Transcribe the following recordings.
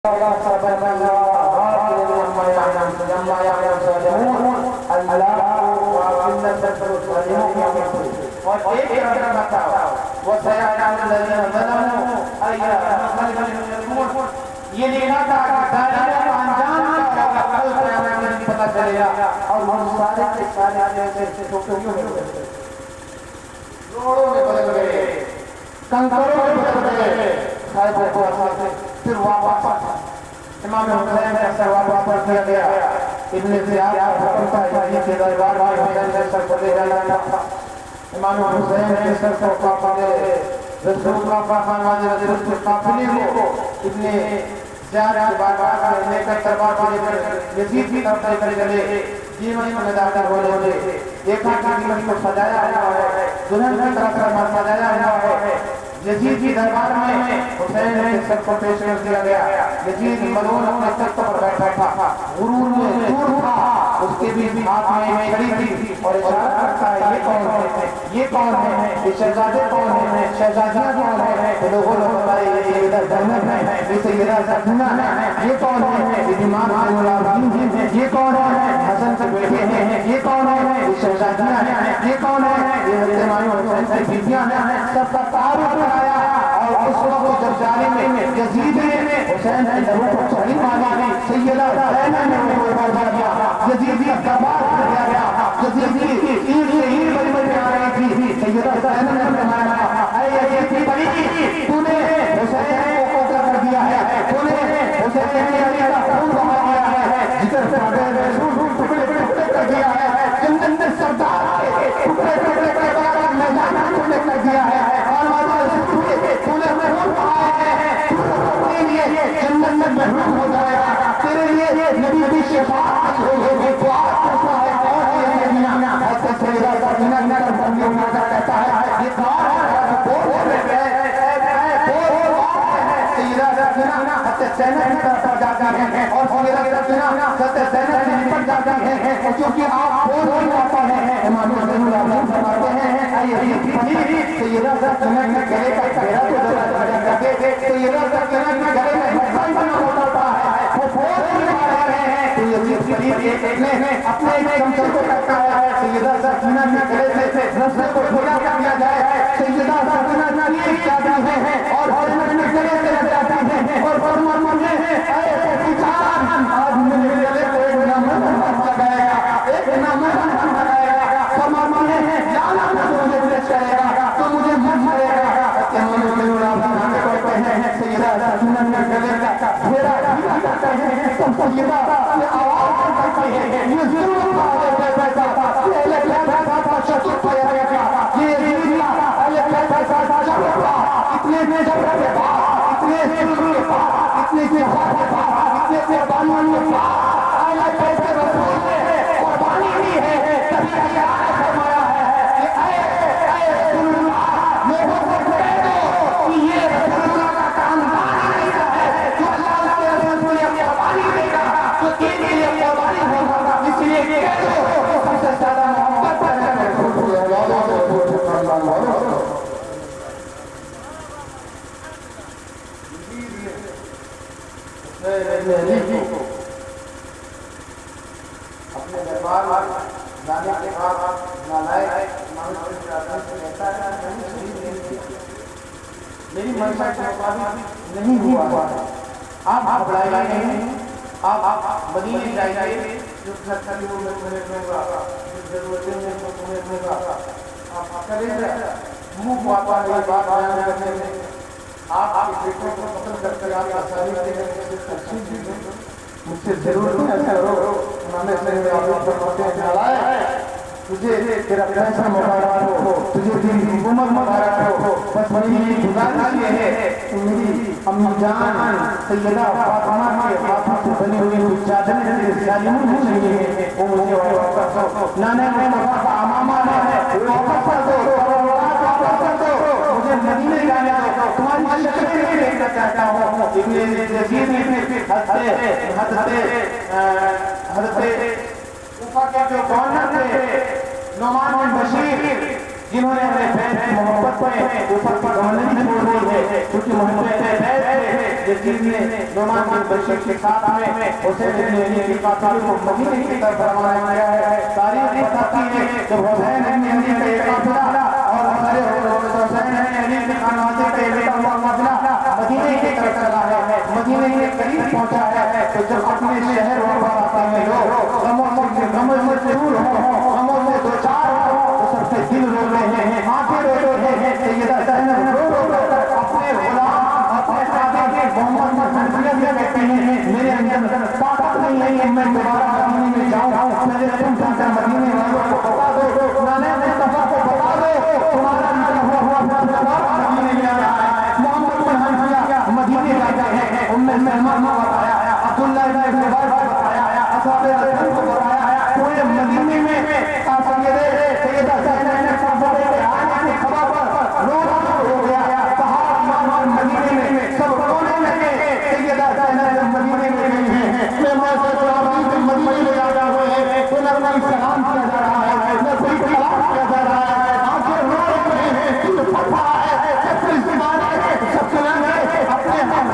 یہ لینا تھا کہ انجام پتا چلے گا اور ہم سارے کے سارے ٹوکریوں میں بدل گئے، روڑوں میں بدل گئے، کنکروں میں بدل گئے، خیبر کو اثر پھر واپس امام حسین کا سر واپس کیا گیا۔ ابن زیاد کا حکم تھا علی کے دربار میں حسین کے سر کو لے جانا تھا۔ امام حسین کے سر کو قافلے رسول کے قافلے کو ابن زیاد کے بارگاہ سے لے کر دربار کو لے کر یزید کی طرف لے کر چلے۔ دیمن میں داخل ہوئے دیکھا کہ دیمن کو سجایا ہوا ہے، دلہن کی طرف سے سجایا ہوا ہے۔ یزید کی دربار میں حسین کے سر کو پیش کر دیا گیا۔ یزید ملعون اپنے تخت پر بیٹھا تھا، غرور میں چور تھا، اس کے بھی ہاتھ میں چھڑی تھی اور اشارہ کرتا ہے یہ کون ہے، یہ کون ہے، یہ شہزادے کون ہے، شہزادیاں کون ہے، لوگوں نے بتایا یہ ادھر جنت ہے، یہ سیدہ سکینہ ہے، یہ کون ہے، یہ امام زین العابدین ہے، یہ کون ہے، حسن کے بیٹے ہیں، یہ کون ہے، یہ شہزادیاں ہیں، یہ کون ہے، یہ امام حسین کی بیٹیاں ہیں۔ سب کا تعارف کرایا اور اس وقت جب ظالم یزید نے حسین کے لبوں پر چھڑی ماری، سیدہ زینب نے وہ برداشت کیا، یزید کا دربار کر دیا گیا، یزید کی اینٹ سے اینٹ بڑی بڑی آ رہی تھی، سیدہ زینب نے فرمایا اے یزید کی بڑی تو نے حسین کو قتل کر دیا ہے، تو نے حسین علی کا خون بہا دیا ہے، جگر پاگے رسول ٹکڑے ٹکڑے کر دیا ہے، جنت میں سردار کے ٹکڑے ٹکڑے کر دیا، میدان ٹکڑے کر دیا ہے، اور تو نے محروم آئے ہیں، تیرے لیے جنت میں محروم ہو جائے گا، تیرے لیے نبی شفاعت ہوگی، دعا کرتا ہے اور یہ میاں ایسے سیدہ سکینہ کر بندیوں میں کہتا ہے یہ کار ہے بول رہے سیدہ سکینہ حتی زینب کی طرف جاتا ہے اور سیدہ سکینہ حتی زینب سے نپٹ جاتا ہے، کیونکہ آپ بول نہیں پاتا ہے۔ امام زین العابدین فرماتے ہیں اے یزید سیدہ سکینہ کے گلے کا گھیرا تو ذرا دے، سیدہ سکینہ کے گلے میں محسن بنا ہوتا ہے، وہ بول نہیں پا رہے ہیں، تو یزید نے اپنے چمچے کو کرتا ہے سیدہ سکینہ کے گلے سے رسے کو ڈھیلا کر دیا جائے، سیدہ سکینہ چیخ جاتی ہے اور زینب نے گلے سے لگ جاتی ہے اور فرماتے ہیں اے پہچان آج میرے گلے کو ایک نامرد بن جائے گا، ایک نامرد بن جائے گا، فرماتے ہیں جانا تو مجھے پیش کرے گا تو مجھے مت مرے گا۔ امام زین العابدین کہتے ہیں سیدہ سکینہ کے گلے کا گھیرا ڈھیلا کرتے ہیں، تو سیدہ یہ آواز کرتی ہے یہ ضرور اپنے دربار جانے کے بعد نالائق میری منشا کے مطابق نہیں ہوا، آپ گھبرائیے نہیں، آپ مدینے جائیے، جو سرکاری میں ہوگا، جو ضرورتیں میں ہوگا، آپ کریں گے منہ کو آپ یہ بات بیان کرنے میں آپ کے بیٹوں کو قتل کر کے آپ آسانی سے تقسیم دیجیے، مجھ سے ضرور ایسا کرو۔ امام زین العابدین فرماتے ہیں نالائق تجھے تیرا پیسہ مبارک ہو، تجھے تیری حکومت مبارک ہو، بس میری گزارش یہ ہے کہ میری امی جان سیدہ فاطمہ کے ہاتھوں سے بنی ہوئی کچھ چادریں تیرے ظالموں میں چاہیے، وہ مجھے واپس دو، نانے میں مصطفیٰ امامہ ہے واپس کر دو، مجھے مدینے جانے دو، تمہاری شکل نہیں دیکھنا چاہتا ہوں۔ ابن یزید نے حضرت کوفہ کے جو گورنر تھے نعمان بن بشیر، جنہوں نے اپنے بیت کی محبت میں کوفہ کی گورنری چھوڑ دی ہے، کیونکہ محبت بیت تھے، یزید نے نعمان بن بشیر کے ساتھ میں حسین بن علی کی قافلے کو مدینے کی طرف روانہ کیا ہے. تاریخ بتاتی ہے جب حسین بن علی کا ایک قافلہ اور ہمارے حسین بن علی کے خانواده کا ایک قافلہ مدینے کی طرف چلا ہے, مدینے کے قریب پہنچا ہے, تو جب اپنے شہر واپس آتے ہیں لوگ غموں سے دور ہوں, غموں سے دو چار ہوں, تو سب سے دل رو رہے ہیں, آنکھیں رو رہے ہیں. سیدہ زینب رو رو کر اپنے غلام اپنے صحابہ محمد حنفیہ سے کہتے ہیں میرے اندر طاقت نہیں ہے کہ میں دوبارہ مدینے میں جاؤں, پہلے تم جا کر مدینے والوں کو بتا دو, نانے مصطفیٰ کو بتا دو تمہارا نکلا ہوا مدینے میں آ رہا ہے. محمد بن حنفیہ مدینے جاتے ہیں, ام سلمہ کو بتایا, عبداللہ بن زبیر کو بتایا, اصحاب رسول کو بتایا, پورے مدینے میں سیدہ زینب نے صحابہ کے آنے کی خبر پر رونا ہو گیا. صحابہ مدینے میں سب رونے لگے, سیدہ زینب مدینے میں گئی ہیں, مہمان سے مدینے میں آ رہے ہیں, انہیں کوئی سلام کیا جا رہا ہے, نہ کوئی کلام کیا جا رہا ہے, آنکھیں رو رہے ہیں, دل پھٹا ہے, اپنی زبان ہے, سب سلام ہے, اپنے ہاتھ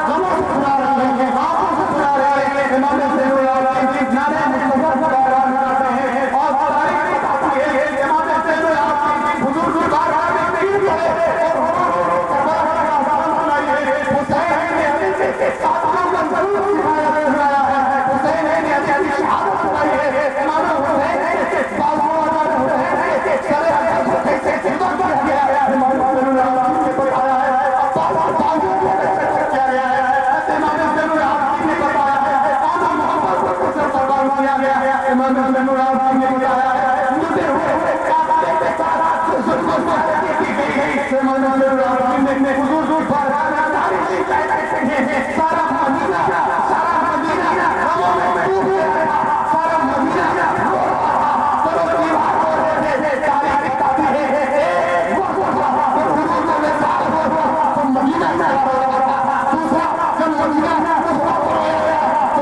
غموں سے سنا رہے ہیں, آنکھوں سے سنا رہے ہیں. امام حسین العالمین نعرہ مصطفیٰ کو باران کرتے ہیں اور تاریخ بتاتی ہے امام حسین العالمین حضور کی بارگاہ میں تیر کرے اور کربلا کا اذان سنائیے. حسین نے علی ساتھیوں کا ضرور سکھایا ہے, حسین نے علی شہادت سنائی ہے. امام حسین نے بازوان حسین سر حضرت کو کیسے جدا کیا گیا ہے, امام حسین العالمین نے بتایا ہے, عباس بازو کو کیسے کیا گیا ہے, امام حسین العالمین نے بتایا ہے, کیا گیا ہے, امام حسین العالمین نے بتایا ہے, مجھے ہوئے کافلے کے ساتھ ظلم و زیادتی کی گئی. امام حسین العالمین نے حضور کی بارگاہ میں تاریخی کہتے ہیں سارا مدینہ غموں میں ڈوب گیا, سارا مدینہ رو رہا, چلو دیوار رو رہے تھے. تاریخ بتاتی ہے ایک وقت حضور کو وصال ہوا تو مدینہ میں رو رہا, دوسرا جب مدینہ اس وقت رویا گیا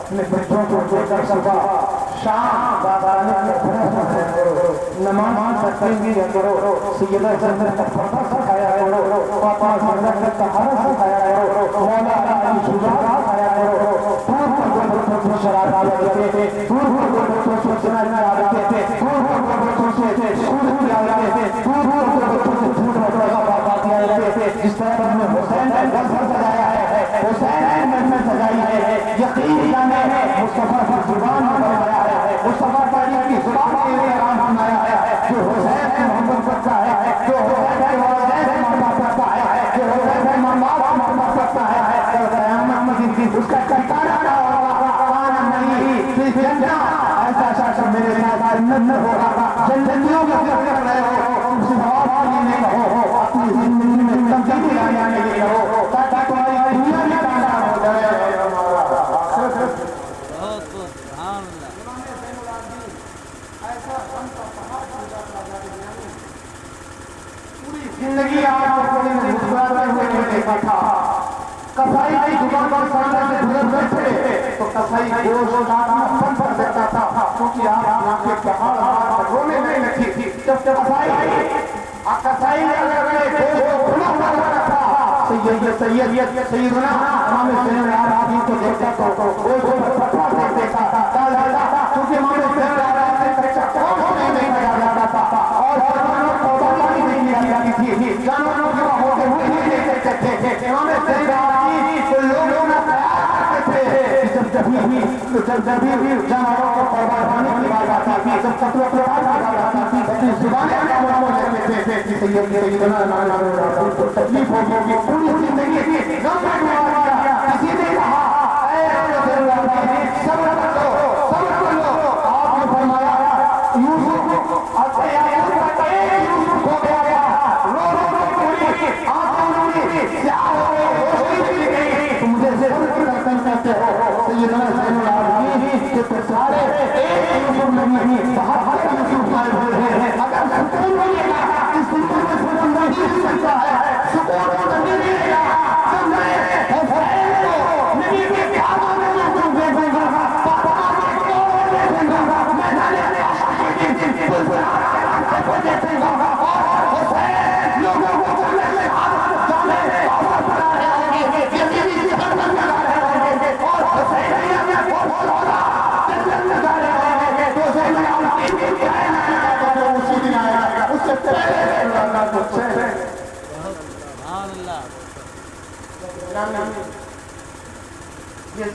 اپنے بچوں کو جو کر سکا شام نماز تقریم کرو, سیدہ زینب کا پردہ سکھایا کرو, فاطمہ زہرا کا طہارت سکھایا کرو, مولا علی شجاعت سکھایا کرو. دور پر بچوں سے شرارت کرتے تھے, دور پر بچوں سے سنائی آتے تھے, دور پر بچوں سے سود آتے تھے, دور پر بچوں سے جھوٹ بات آتے تھے. جس طرح ہم نے حسین کا گھر سجایا ہے, حسین نے محفل سجائی ہے, یقین جانے مصطفیٰ کی زبان میں بنایا ہے, مصطفیٰ کی زبان کے لیے آرام بنایا ہے. جو حسین سے محبت کرتا ہے, جو حسین کے والدین سے محبت کرتا ہے, جو حسین سے ماں باپ سے محبت کرتا ہے, قیامت کے دن اس کا ٹھکانہ نہ ہوگا, آنا نہیں پھر جنتا ایسا شخص میرے ساتھ جنت میں ہوگا. جنتیوں کے کر رہے ہو, تم سے بہت نہیں کہو, اپنی زندگی میں تبدیلی لانے کے لیے ہو, تاکہ تمہاری دنیا میں کامیاب ہو جائے. زندگی آپ کو کوئی مسکراتے ہوئے نہیں دیکھا تھا. کسائی کی دکان پر سامنے سے گزرتے تھے تو کسائی گوشت کاٹنا بند کر دیتا تھا, کیونکہ آپ آنکھیں پہاڑ رونے نہیں لگی تھی. جب کسائی اگر گوشت سیدنا امام حسین العابدین کو دیکھتا تو وہ فتوا دیتے تھا کیونکہ امام حسین العابدین سے کچا کون نہیں کیا جاتا تھا اور فرمانوں کو قربانی نہیں کی جاتی تھی جانوروں کے ہوتے ہوئے نہیں دیکھتے تھے امام حسین العابدین کو لوگوں نے پیار کرتے تھے جب بھی جانوروں کو قربانی کی بات آتی تھی جب فتوا کی بات آتی تھی اپنی زبانیں سیدنا امام حسین کو تکلیف ہوگی پوری زندگی کی غم میں ڈوبا دیا کسی نے کہا اے رسول اللہ صبر کر لو آپ نے فرمایا یوسف یوسف ہو گیا رو پوری آنکھیں سیاہ ہو گئی تم جیسے کہتے ہو سیدنا حسین العابدین کہ تو سارے ایک یوسف نہیں بہت یوسف آئے ہوئے ہیں اگر سکون ملے گا اس دنیا میں سکون نہیں سکتا ہے سکون نہیں ملے گا جب میں حسین کو نبی کے پیاروں میں محبوب دیکھوں گا پاپا میں کون دیکھوں گا میں جانے کو دیکھوں گا اور حسین لوگوں کو کرنے سے جانے اور بنا رہے ہوں گے یزیدی سے ہر بن لگا رہے ہوں گے اور حسین نے بہت ہوگا جنت میں جا رہے ہوں گے تو حسین نے اپنی دین کی آئے گا اسی دن آئے گا اس سے پہلے اللہ کو سے سبحان اللہ یہ